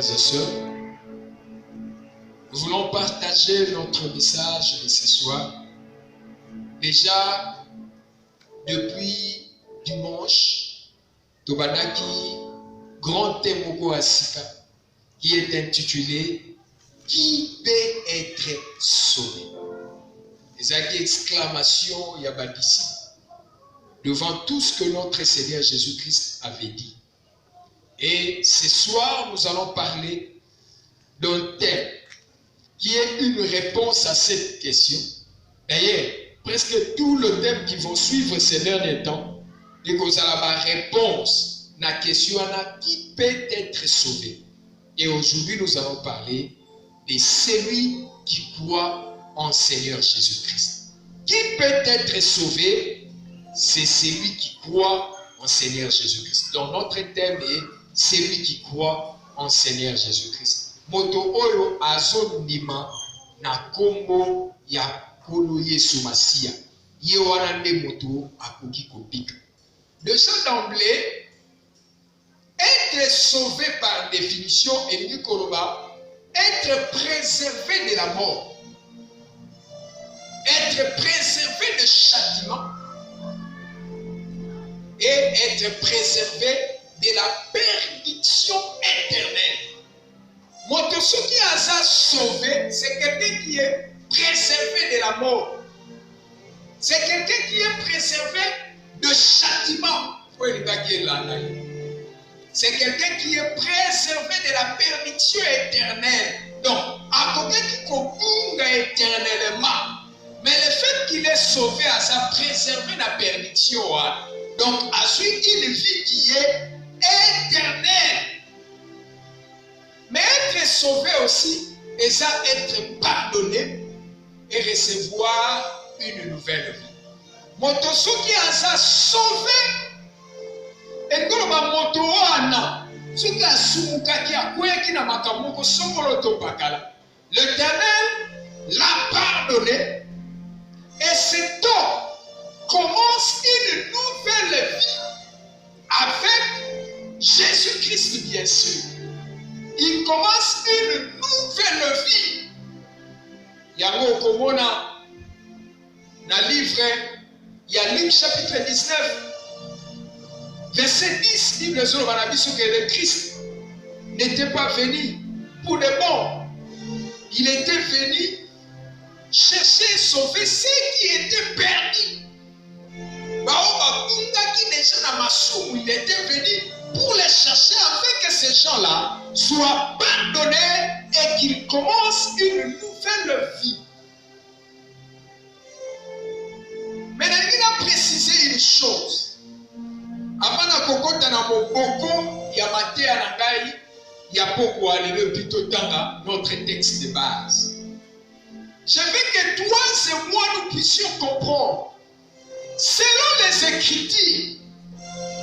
frères et sœurs, nous voulons partager notre message de ce soir. Déjà, depuis dimanche, Tobanaki, grand thème qui est intitulé « Qui peut être sauvé ?» Les exclamations Yabadissi devant tout ce que notre Seigneur Jésus-Christ avait dit. Et ce soir, nous allons parler d'un thème qui est une réponse à cette question. D'ailleurs, presque tout le thème qui vont suivre ces derniers temps, et qu'on a la réponse à la question qui peut être sauvé. Et aujourd'hui, nous allons parler de celui qui croit en Seigneur Jésus-Christ. Qui peut être sauvé? C'est celui qui croit en Seigneur Jésus-Christ. Donc notre thème est celui qui croit en Seigneur Jésus-Christ. Moto oyo azonima na kombo ya kolo Yesu Masia. Ye wana nde moto akoki kopika. Déjà d'emblée, être sauvé par définition et du koloba, être préservé de la mort, être préservé de châtiment et être préservé de la perdition éternelle. Moto qui a sauvé, c'est quelqu'un qui est préservé de la mort. C'est quelqu'un qui est préservé de châtiment. C'est quelqu'un qui est préservé de la perdition éternelle. Donc, à côté qui compunga éternellement, mais le fait qu'il est sauvé à sa préservé de la perdition, donc à suivre une vie qui est éternelle. Mais être sauvé aussi, et ça être pardonné et recevoir une nouvelle vie. Motosuki a sauvé et que le moto ana suki a sumukaki a kweki na makamoko songolo to bakala. L'Éternel l'a pardonné et cet homme commence une nouvelle vie avec Jésus-Christ, bien sûr. Il commence une nouvelle vie. Yango komona na livre, il y a Luc chapitre 19, verset 10, Bible que le Christ n'était pas venu pour les morts. Il était venu chercher et sauver ceux qui étaient perdus. Il était venu pour les chercher afin que ces gens-là soient pardonnés et qu'ils commencent une nouvelle vie. Mais il a précisé une chose. Avant de kokota na moboko ya matea na ngai ya poko alele plutôt tanga notre texte de base. Je veux que toi et moi nous puissions comprendre. Selon les Écritures,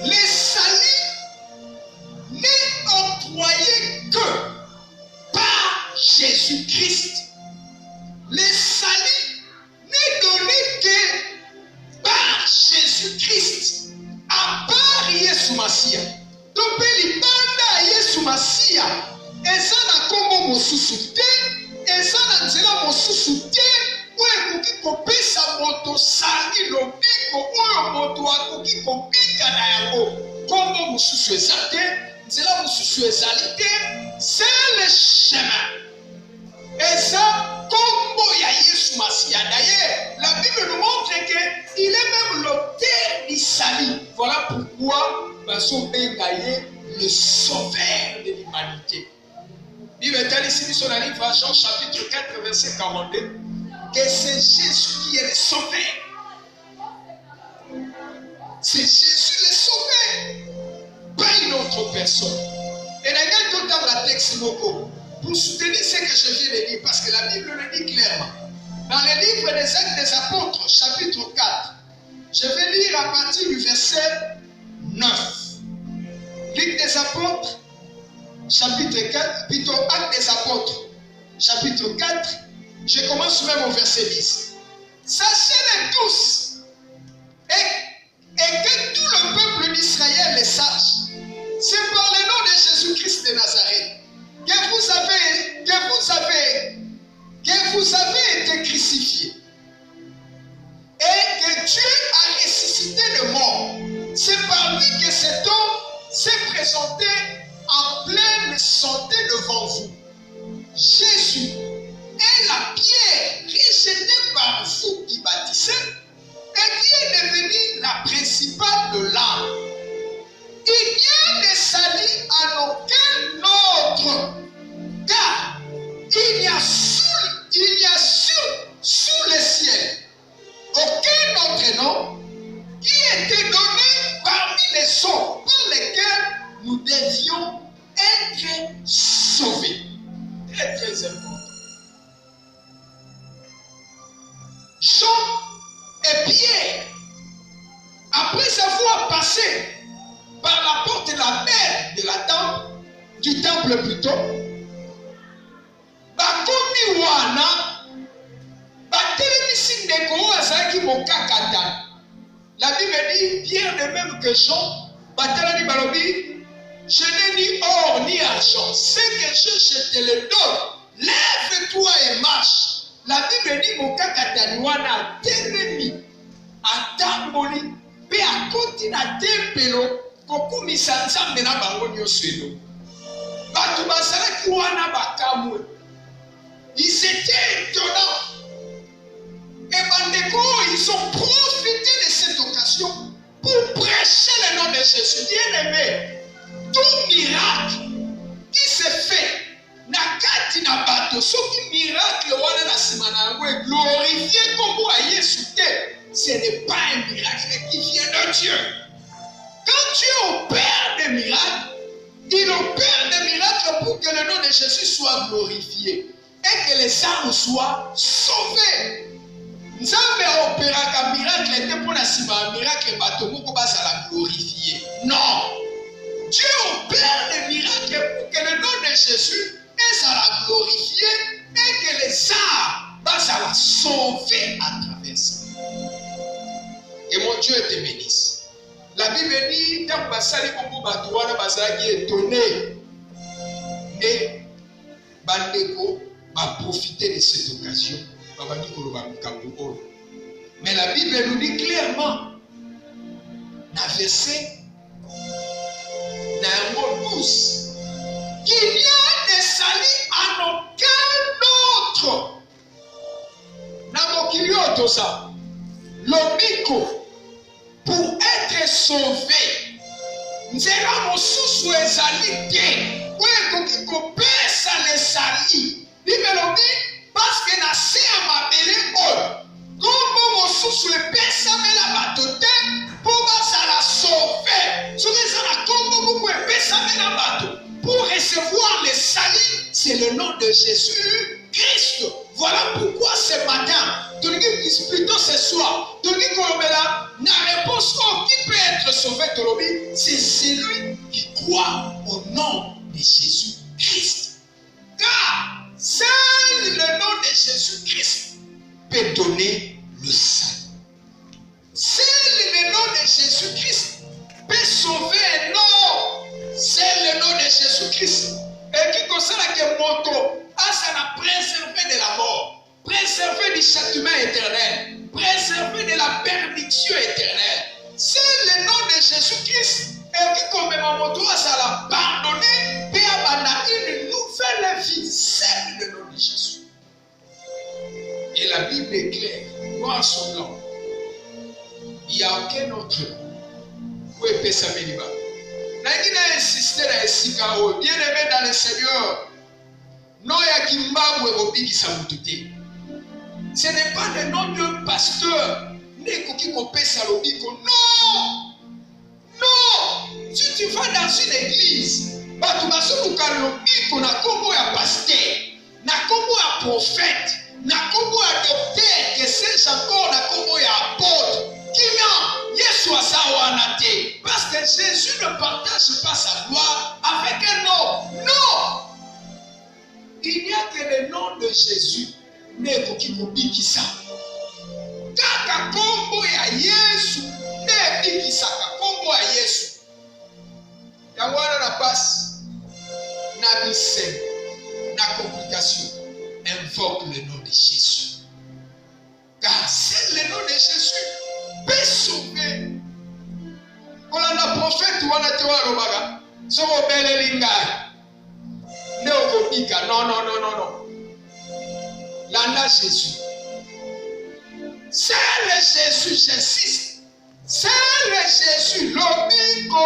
les saluts n'est octroyé que par Jésus-Christ. Les saluts n'est donné que par Jésus-Christ. À part Yesu Masia. Topé libanda Yesu Masia. Eza na kombo mosusu te, eza na nzela mosusu te, oyo ekoki kopesa moto sangi lobiko oyo moto akoki kopika na yango. Kombo mosusu eza te, nzela mosusu ezali te, c'est le chemin. Eza kombo ya Yesu Masia. D'ailleurs, la Bible nous montre qu'il est même l'auteur du salut. Voilà pourquoi Baso Bengaye, le sauveur de l'humanité. Il est ici sur la livre Jean chapitre 4 verset 42 que c'est Jésus qui est le sauveur. C'est Jésus le sauveur, pas une autre personne. Et regarde tout dans la texte moko pour soutenir ce que je viens de dire, parce que la Bible le dit clairement. Dans le livre des Actes des Apôtres, chapitre 4, je vais lire à partir du verset 9. Livre des Apôtres, chapitre 4, plutôt Actes des Apôtres, chapitre 4, je commence même au verset 10. Sachez-le tous, et que tout le peuple d'Israël le sache, c'est par le nom de Jésus-Christ de Nazareth, que crucifié et que Dieu a ressuscité le mort. C'est par lui que cet homme s'est présenté en pleine santé devant vous. Jésus est la pierre rejetée par vous qui bâtissez et qui est devenue la principale de l'âme. Il n'y a de salut en aucun autre, car il y a sous le ciel aucun autre nom qui était donné parmi les hommes par lesquels nous devions être sauvés. Très très important. Jean et Pierre, après avoir passé par la porte de la mère de la temple, du temple plutôt, bakomi wana batelemisi ndeko oyo azalaki mokakatana. La Bible dit, Pierre de même que Jean, batelani balobi, je n'ai ni or ni argent, ce que je te le donne, lève-toi et marche. La Bible dit, mokakatani wana atelemi atamboli pe akoti na tempelo kokumisa nzambe na bango nyonso elo. Bato bazalaki wana bakamwe, ils étaient étonnants. Et bandeko, ils ont profité de cette occasion pour prêcher le nom de Jésus. Bien-aimé, tout miracle qui se fait na kati na bato, soki miracle wana na sima na yango e glorifier kombo a Yesu te, ce n'est pas un miracle qui vient de Dieu. Quand Dieu opère des miracles, il opère des miracles pour que le nom de Jésus soit glorifié et que les âmes soient sauvées. Nzambe opéraka miracle était pour la sima miracle bato moko bazala glorifié. Non. Dieu opère des miracles pour que le nom de Jésus soit glorifié et que les âmes bazala sauvées à travers ça. Et mon Dieu te bénisse. La Bible dit tant basali kombo bato wana bazalaki étonné. Mais bandeko va profiter de cette occasion. Mais la Bible nous dit clairement, dans le verset 12, qu'il n'y a de salut en aucun autre. Dans mon kilioto ça, l'obiko, pour être sauvé, nzela mosusu ezali te, oyo ekoki kopesa le salut. Bible dit, parce que na se ya mabele oyo kombo mosusu epesamela bato te mpo bazala sauve. Soki eza na kombo moko epesamela bato pour recevoir le salut, c'est le nom de Jésus Christ. Voilà pourquoi ce matin, plutôt ce soir, la réponse qui peut être sauvé, c'est celui qui croit au nom de Jésus Christ. Car seul le nom de Jésus-Christ peut donner le salut. Seul le nom de Jésus-Christ peut sauver. Non, c'est le nom de Jésus-Christ. Et qui concerne que moto, ça n'a préservé de la mort, préservé du châtiment éternel, préservé de la perdition éternelle. C'est le nom de Jésus-Christ. Et qui comme moto, ça l'a pardonné, et a une nouvelle vie. C'est le nom de Jésus. Et la Bible est claire, noir sur blanc. Il n'y a aucun autre où est Pessameliba. N'a insisté dans Esika, bien aimé dans le Seigneur. Non, il y a Kimbabwe Obi Samutute. Ce n'est pas le nom d'un pasteur. Non! Non! Si tu vas dans une église, tu vas se trouver na kombo ya pasteur, na kombo ya prophète, na kombo ya docteur, que c'est encore na kombo ya apôtre. Yesu azawana te. Parce que Jésus ne partage pas sa gloire avec un nom. Non! Il n'y a que le nom de Jésus. Mais koki kobikisa. Kaka kombo ya Yesu. Ne bikisaka kombo ya Yesu. Yangwana na passe. Na bise. Na complication. Invoque le nom de Jésus. car c'est le nom de Jésus peut sauver. On a un prophète ou on a théorie au baga. So obele linga. Ne obika. Non. Landa Jésus. C'est le Jésus, j'insiste. C'est le Jésus. Lobiko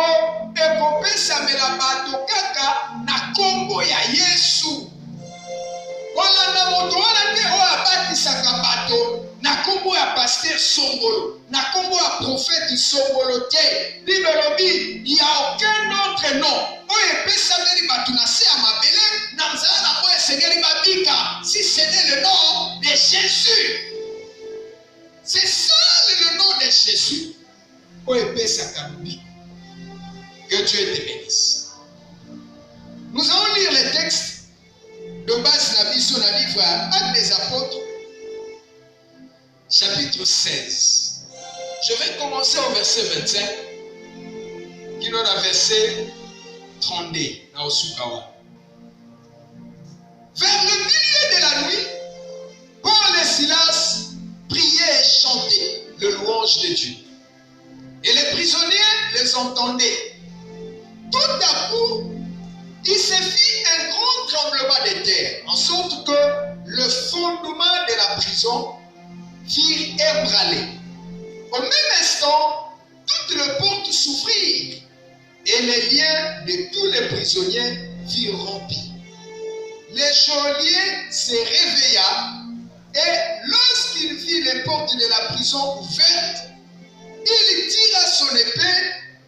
ekopesa mela bato kaka na kombo ya Yesu. Wala na moto wana te o abatisaka bato na kombo ya pasteur Songolo, na kombo ya prophète Songolo te. Bible lobi, il n'y a aucun autre nom. O epesa meli bato na se ya mabele na nzala na po esengeli babika si ce n'est le nom de Jésus. C'est ça le nom de Jésus. O epesa kabi. Que Dieu te bénisse. Nous allons lire les textes de base de la mission dans le livre Actes des Apôtres, chapitre 16. Je vais commencer au verset 25, qui est le verset 32, dans Osukawa. Vers le milieu de la nuit, Paul et Silas priaient et chantaient le louange de Dieu. Et les prisonniers les entendaient. Tout à coup, il se fit un grand tremblement de terre, en sorte que le fondement de la prison fit ébranler. Au même instant, toutes les portes s'ouvrirent et les liens de tous les prisonniers furent rompus. Le geôlier se réveilla et lorsqu'il vit les portes de la prison ouvertes, il tira son épée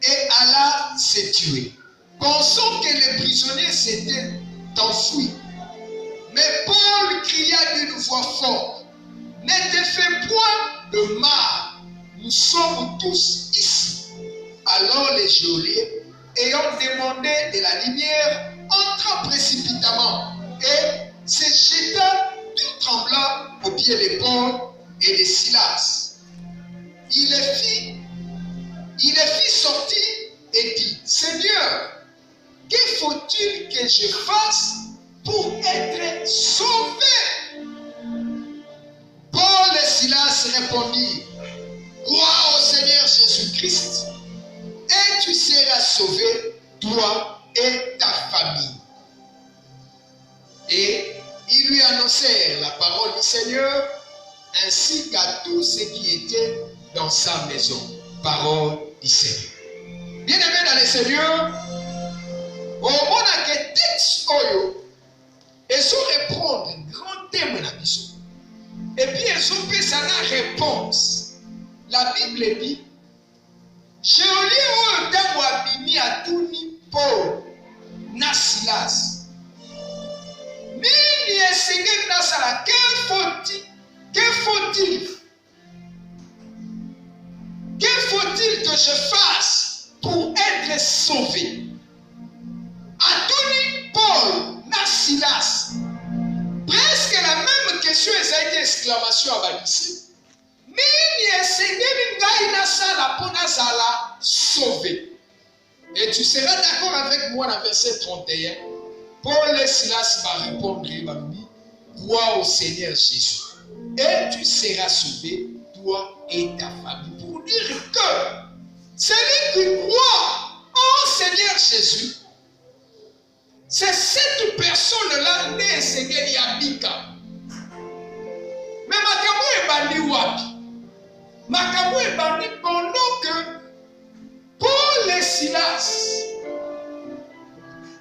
et alla se tuer, pensant que les prisonniers s'étaient enfouis. Mais Paul cria d'une voix forte: ne te fais point de mal, nous sommes tous ici. Alors les geôliers, ayant demandé de la lumière, entra précipitamment et se jeta tout tremblant aux pieds de Paul et de Silas. Il les fit sortir et dit: Seigneur, que faut-il que je fasse pour être sauvé? Paul et Silas répondirent: Crois au Seigneur Jésus-Christ, et tu seras sauvé, toi et ta famille. Et ils lui annoncèrent la parole du Seigneur, ainsi qu'à tous ceux qui étaient dans sa maison. Parole du Seigneur. Bien-aimés dans le Seigneur, au moment que le texte oyo, ils ont répondre un grand thème na biso. Et puis ils ont fait sa réponse. La Bible dit: geôlier oyo ntango abimi atuni Paul na Silas, nini esengeli nasala? Que faut-il que je fasse pour être sauvé? Atuni Paul na Silas, presque la même question, ça a été exclamation à Badissi. Nini esengeli ngai nasala po nazala sauvé? Et tu seras d'accord avec moi dans verset 31. Paul et Silas va répondre: crois au Seigneur Jésus, et tu seras sauvé, toi et ta famille. Pour dire que celui qui croit au Seigneur Jésus, c'est cette personne-là née Seigneur Yabika. Mais makambo ebandi wapi? Makambo ebandi pendant que Paul et Silas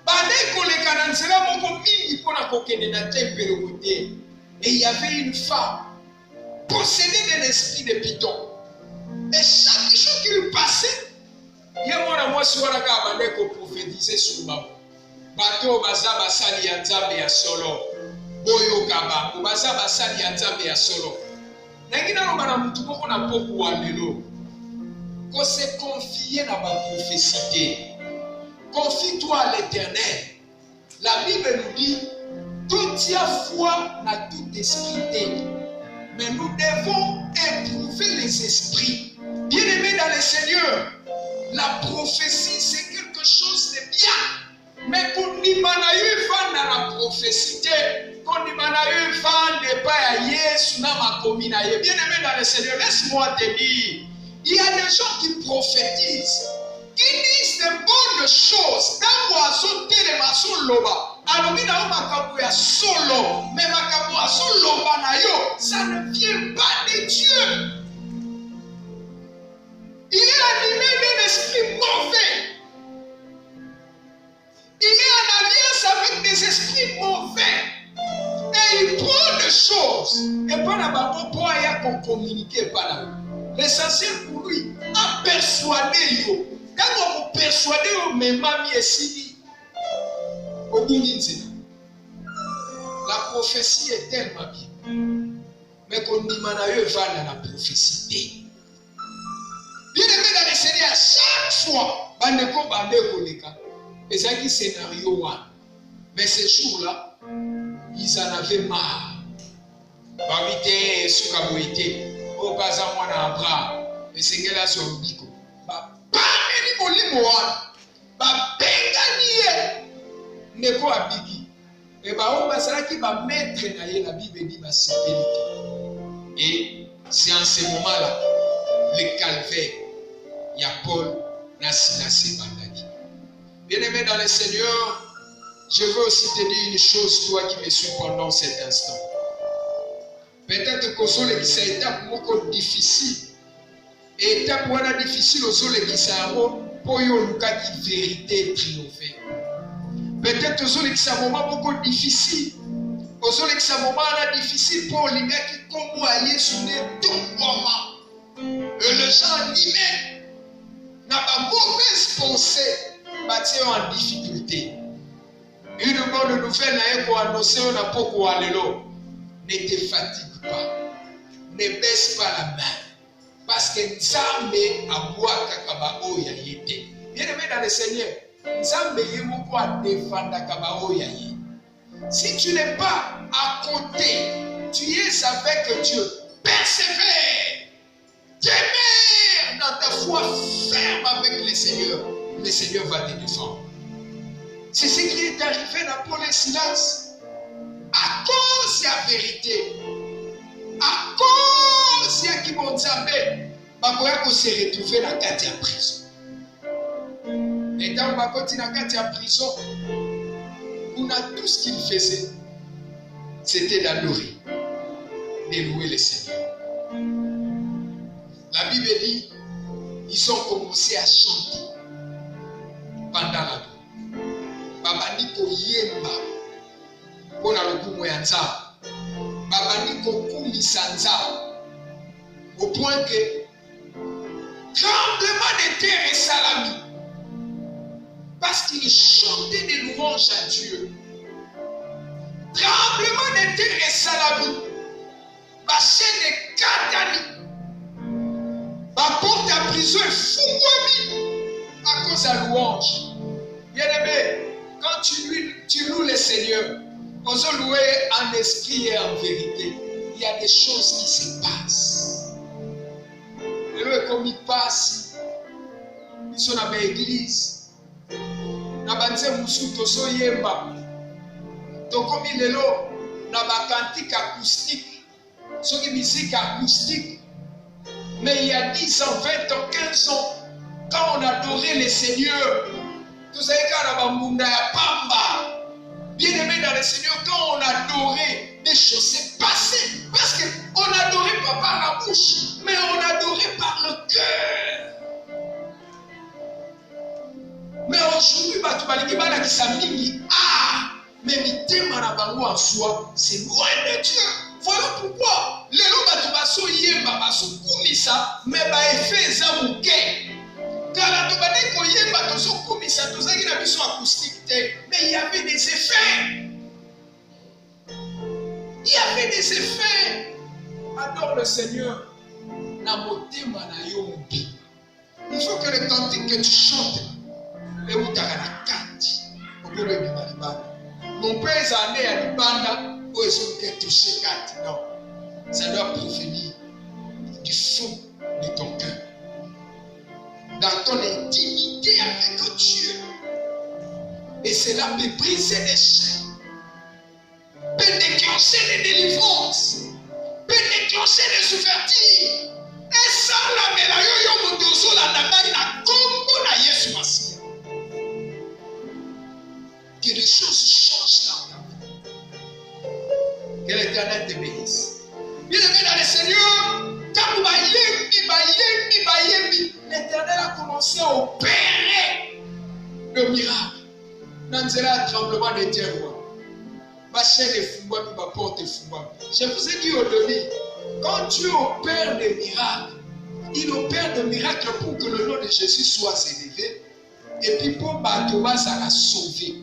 bande koleka na nzela moko mingi mpona kokende na tempelo kote, et il y avait une femme possédée d'un esprit de python. Et chaque jour qu'il passait, il y a mwana mwasi wana kaka bande koprophétiser sur bango. Bato baza basali ya nzambe ya solo, boyoka bango baza basali ya nzambe ya solo. Nangi naloba na mutu moko na poku wa lelo, ko se confier na baprophétie. Confie-toi à l'Éternel. La Bible nous dit: tout y a foi n'a tout esprit. Mais nous devons éprouver les esprits. Bien-aimés dans le Seigneur, la prophétie c'est quelque chose de bien. Mais qu'on y manaïve dans la prophétie, qu'on Bien-aimé dans le Seigneur, laisse-moi te dire, il y a des gens qui prophétisent, qui disent de bonnes choses. Dans l'oiseau, les maçons loba. Alors, il y a un solo, mais ça ne vient pas de Dieu. Il est animé d'un esprit mauvais. Il est en alliance avec des esprits mauvais. Et il prend des choses. Et pas là-bas, pour qu'on communique pas là. L'essentiel pour lui, à persuader. Quand on persuade, mais mamie est si. La prophétie est tellement bien. Mais qu'on dit, manaïe va dans la prophétie. Bien-aimé dans le Seigneur, chaque fois, et ça qui scénario. Mais ces jours-là, ils en avaient marre. Babité, Soukaboïté, au bazar, moi, dans un bras, le Seigneur a son bico. Neko abiki. Et bah, on va savoir qui va mettre la Bible dit ma sécurité. Et c'est en ce moment-là, le calvaire, il y a Paul, Nassi Bandagi. Bien-aimé dans le Seigneur, je veux aussi te dire une chose, toi qui me suis pendant cet instant. Peut-être que ça qui s'est étape beaucoup difficile. Et étape où on a difficile, aux autres qui s'est pour y qui vérité triompher. Peut-être aux autres qui s'est un moment beaucoup difficile. Aux autres qui s'est un moment difficile pour les gars qui comme aller sur les tout moments. Et le gens animé n'a pas mauvaise pensée, bâti en difficulté. Une bonne nouvelle n'a pas annoncé, on n'a pas quoi aller là. Ne te fatigue pas. Ne baisse pas la main. Parce que Nzambe a boire kakabao ya yete. Bien aimé dans le Seigneur, Nzambe yemoko a défendre kakabao ya yete. Si tu n'es pas à côté, tu es avec Dieu. Persévère. Demeure dans ta foi ferme avec le Seigneur. Le Seigneur va te défendre. C'est ce qui est arrivé dans Paul et Silas. À cause de la vérité. À cause de qui vont s'appeler, on se retrouver dans la prison. Et dans la prison, on a tout ce qu'il faisait, c'était d'adorer, de louer le Seigneur. La Bible dit, ils ont commencé à chanter pendant la nuit. Babani ko yemba, pona lokumu ya nzambe. Babani kokumisa nzambe au point que tremblement de terre et salami parce qu'il chantait des louanges à Dieu. Tremblement de terre et salami ma chaîne est katani ma porte à prison est fouguami à cause de la louange. Bien aimé, quand tu loues le Seigneur, on se louer en esprit et en vérité. Il y a des choses qui se passent. Et là, comme il passe, ils sont dans l'église. Dans la musique, comme il est là, dans la cantique acoustique, sur la musique acoustique. Mais il y a 10 ans, 20 ans, 15 ans, quand on adorait le Seigneur, tout ça, il y a Pamba. Bien-aimé dans le Seigneur, quand on adorait, des choses s'est passées. Parce qu'on n'adorait pas par la bouche, mais on adorait par le cœur. Mais aujourd'hui, mais mitema na bango en soi, c'est loin de Dieu. Voilà pourquoi les gens baso yemba baso kumisa, mais ba effet za muke. Car la tobane ko yemba to so kumisa to zaki na biso acoustique te, mais il y avait des effets. Il y avait des effets. Adore le Seigneur. Na motema na yo mbi. Il faut que le cantique que tu chantes, le utaka na kati, obero ebimalibana. Mon père est allé à l'Ibanda où ils ont touché kati. Non, ça doit provenir du fond de ton cœur, dans ton intimité avec Dieu. Et cela peut briser les chaînes, peut déclencher des délivrances, peut déclencher des ouvertures. Et ça, la médaille, motozo, la nagaï, la combo, la Yesu Massia. Que les choses changent dans ta vie. Que l'Éternel te bénisse. Bien-aimé dans le Seigneur, quand l'Éternel a commencé à opérer le miracle. Dans un tremblement de terre, ma chaîne est fumée, ma porte est fumée. Je vous ai dit au début, quand Dieu opère des miracles, il opère des miracles pour que le nom de Jésus soit élevé et puis pour Batouba ça la sauver.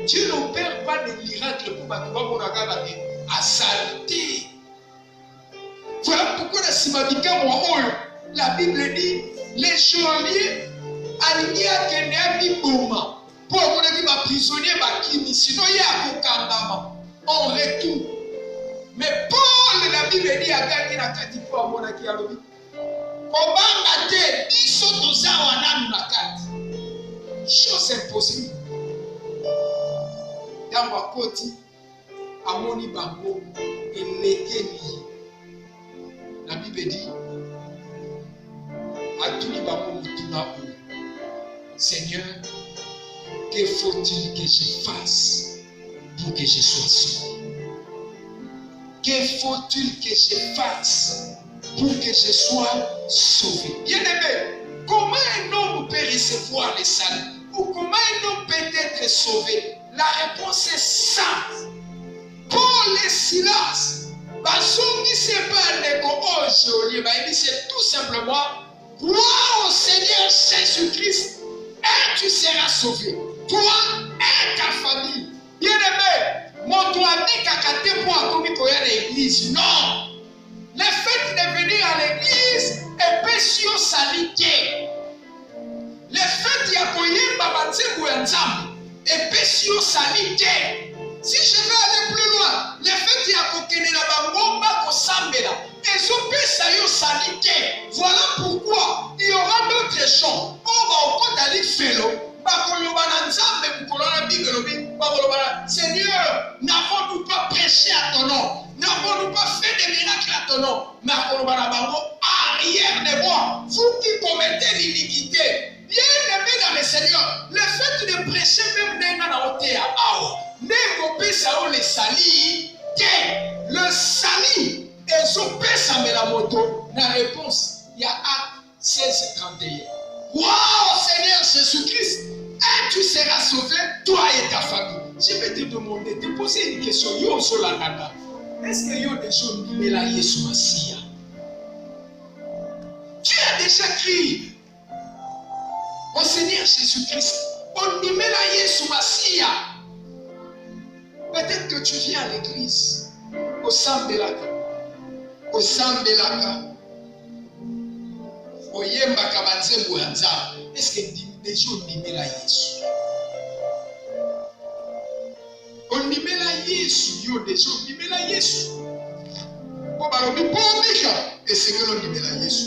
Dieu n'opère pas des miracles pour Batouba pour la saleté. Voilà pourquoi la Bible dit les geôliers alignés à Kenéa moment pour les prisonniers sinon il y a en retour. Mais Paul, la Bible dit à Gagné la carte pour avoir qui a lobby. Obama te biso tozawa nanu na kati. Chose impossible. Dans ma côté, amoni bango elekeli. La Bible dit à tous les bango mutuna ou Seigneur, que faut-il que je fasse pour que je sois sauvé? Que faut-il que je fasse pour que je sois sauvé? Bien-aimé, comment un homme peut recevoir le salut? Ou comment un homme peut être sauvé? La réponse est simple. Paul et Silas, c'est tout simplement crois au Seigneur Jésus-Christ et tu seras sauvé. Toi et ta famille. Bien-aimé, mon ami Kakate pour accompagner à l'église. Non. Le fait de venir à l'église est péché salité. Le fait d'y accueillir Babanze Bouenzam est péché salité. Si je veux aller plus loin, le fait d'y accueillir la Bangomba Kosambela et son péché salité. Voilà pourquoi il y aura d'autres gens. On va encore d'aller faire. Seigneur, n'avons-nous pas prêché à ton nom? N'avons-nous pas fait des miracles à ton nom? Arrière de moi, vous qui commettez l'iniquité, bien-aimé dans le Seigneur, le fait de prêcher même dans la hauteur, le sali, le sali, et son pèse à la moto, la réponse, il y a Acte 16:31. Waouh, Seigneur Jésus-Christ, et tu seras sauvé, toi et ta famille. Je vais te demander, te poser une question. Yo Solananda, est-ce que yo des gens qui la Yesu Massia? Tu as déjà crié au Seigneur Jésus-Christ. On dit mais la Yesu Massia. Peut-être que tu viens à l'église au Sambelaka, au Sambelaka. Oyemba kabanze mbuanza. Est-ce que des gens n'aiment la Yesu? On n'aime la Yesu, yo des gens n'aiment la Yesu. Pour balobi pomika, est-ce que l'on aime la Yesu?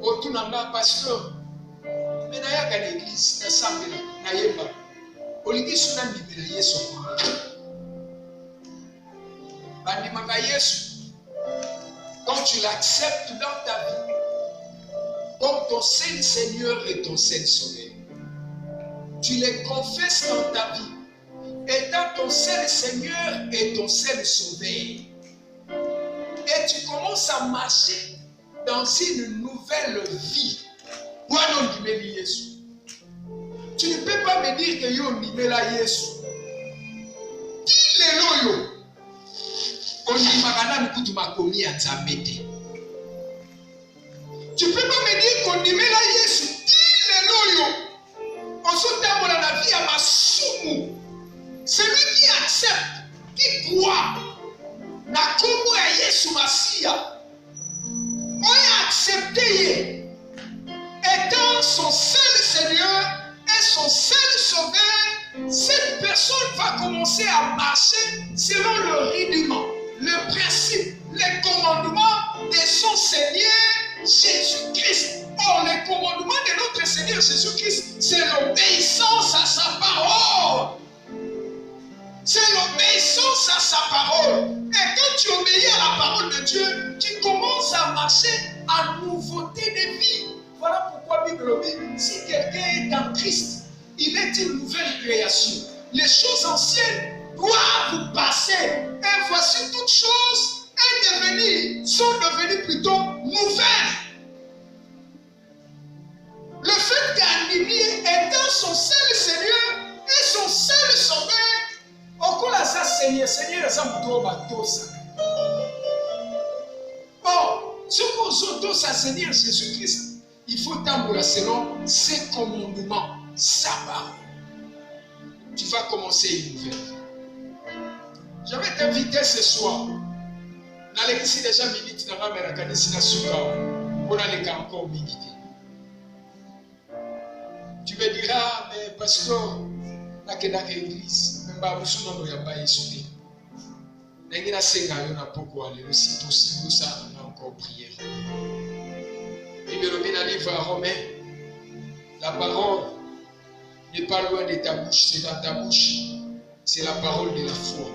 Autour d'un pasteur, mais n'a pas l'église, n'a sambela, n'a yemba. Olingi suna n'aime la Yesu. Bandimaka Yesu. Quand tu l'acceptes dans ta vie, comme ton seul Seigneur et ton seul Sauveur, tu les confesses dans ta vie, étant ton seul Seigneur et ton seul Sauveur, et tu commences à marcher dans une nouvelle vie. Tu ne peux pas me dire que yo nimela Yesu. Dis-le loyo. Tu peux pas me dire qu'on aimait la Yesu. Dis-le loyo. On se termine dans la vie à Masumu. Celui qui accepte, qui croit, n'a comme à Yesu Massia. On a accepté. Étant son seul Seigneur et son seul Sauveur, cette personne va commencer à marcher selon le rudiment, le principe, les commandements de son Seigneur Jésus-Christ. Or, les commandements de notre Seigneur Jésus-Christ, c'est l'obéissance à sa parole. C'est l'obéissance à sa parole. Et quand tu obéis à la parole de Dieu, tu commences à marcher en nouveauté de vie. Voilà pourquoi la Bible dit, si quelqu'un est en Christ, il est une nouvelle création. Les choses anciennes doivent passer. Et voici toutes choses sont devenues plutôt nouvelles. Le fait qu'Animie étant son seul Seigneur et son seul Sauveur, Okola sa Seigneur, Seigneur sa muto batosa. Bon, ce qu'on s'auto sa Seigneur Jésus-Christ, il faut tambour selon ses commandements, sa parole. Tu vas commencer une nouvelle vie. Je vais t'inviter ce soir. N'allez-y déjà minute dans la mer, kanisi na suka. On a les cas encore minute. Tu me diras, mais pasteur, là que dans l'église, même pas vous non ya ba yesuti. N'engina senga yo na poko aller, si possible ça on a encore prière. Bible dans le livre à Romains, la parole n'est pas loin de ta bouche, c'est dans ta bouche. C'est la parole de la foi.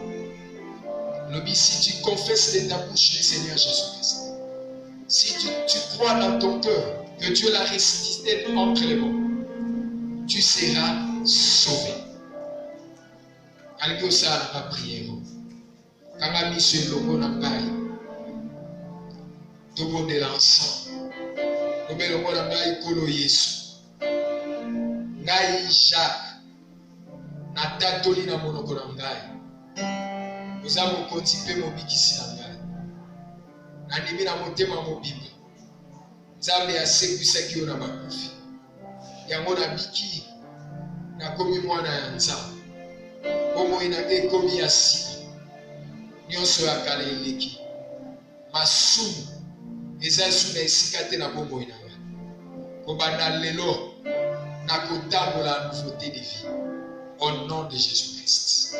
Si tu confesses de ta bouche le Seigneur Jésus-Christ, si tu crois dans ton cœur que Dieu l'a ressuscité entre les morts, tu seras sauvé. Algo ça la prière. Quand la mission est logo n'angai, tout le monde est l'encens. Tout le monde n'angai kolo Yesu. Ngai Jacques, na tatoli na monoko n'angai. Nous avons continué mon bikisi n'angai. Nandimi na motema mobimba. Nzambe asekisa kiyo na bakufi. Yango na biki na komi mwana ya Nzambe. Bomo inage komi ya sika. Nyonso ya kala eleki. Masumu eza su na esika te na bomo inanga. Kobanda lelo na kotambola la nouveauté de vie. Au nom de Jésus-Christ.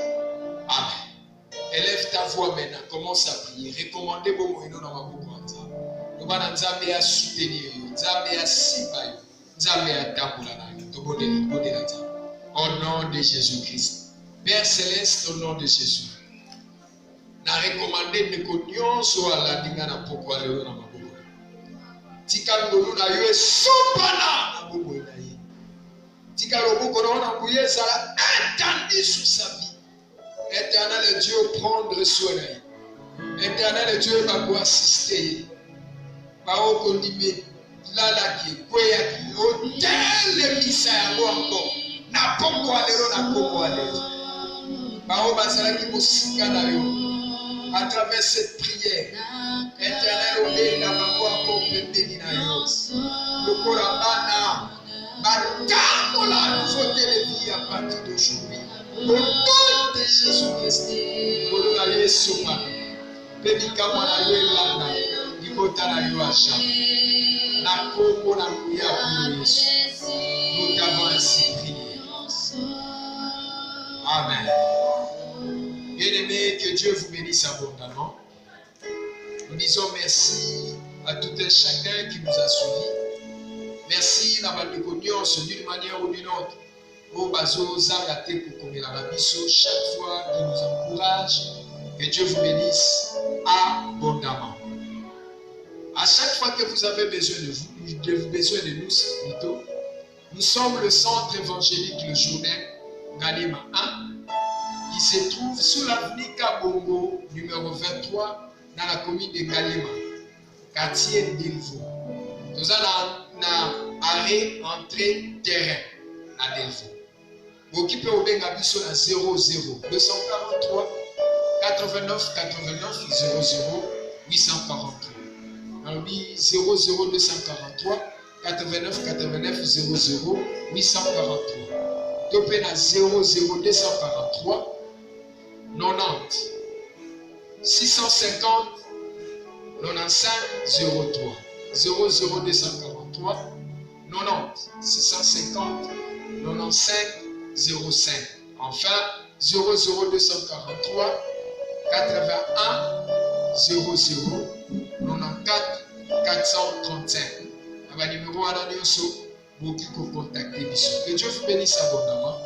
Amen. Élève ta voix maintenant, commence à prier. Recommandez bomo ino na maboko ya Nzambe. Kobana Nzambe ya soutenir yo, Nzambe ya simba yo. Au nom de Jésus-Christ. Père Céleste, au nom de Jésus. Na recommandé de konyon à la dinga na poko alelo na maboko. Tika ngolu na yo sopana na bobo na ye. Tika loboko na buye sala étendu sur sa vie. Éternel Dieu, prendre soin de lui. Éternel Dieu, va vous assister. Va vous conduire. Lala qui est hôtel misa yango encore na poko alelo na poko alelo bao basala ki mosika na yo à travers cette prière éternel obe na bango encore pembeni na yo lokola bana batango la nouveauté de vie à partir d'aujourd'hui au nom de Jésus-Christ kolola Yesu pa bebika mwana yo elanda libota na yo à jamais. Nous t'avons ainsi prié. Amen. Bien-aimés, que Dieu vous bénisse abondamment. Nous disons merci à tout un chacun qui nous a suivis. Merci d'avoir déconnu d'une manière ou d'une autre. Au bazo zagate pour qu'on ait la biso chaque fois qu'il nous encourage. Que Dieu vous bénisse abondamment. À chaque fois que vous avez besoin de nous, plutôt, nous sommes le centre évangélique Le Jourdain, Galima 1, qui se trouve sous l'avenue Kabongo, numéro 23, dans la commune de Galima, quartier Delvaux. Nous avons arrêt entrée terrain à Delvaux. Vous qui pouvez ouvrir la biso à 00 243 89 89 00 843. Alors, 00 243 89 89 00 843. Topé à 00 243 90 650 95 03 00 243 90 650 95 05. Enfin 00 243 81 00 94 435. Numéro à la que Dieu vous bénisse abondamment.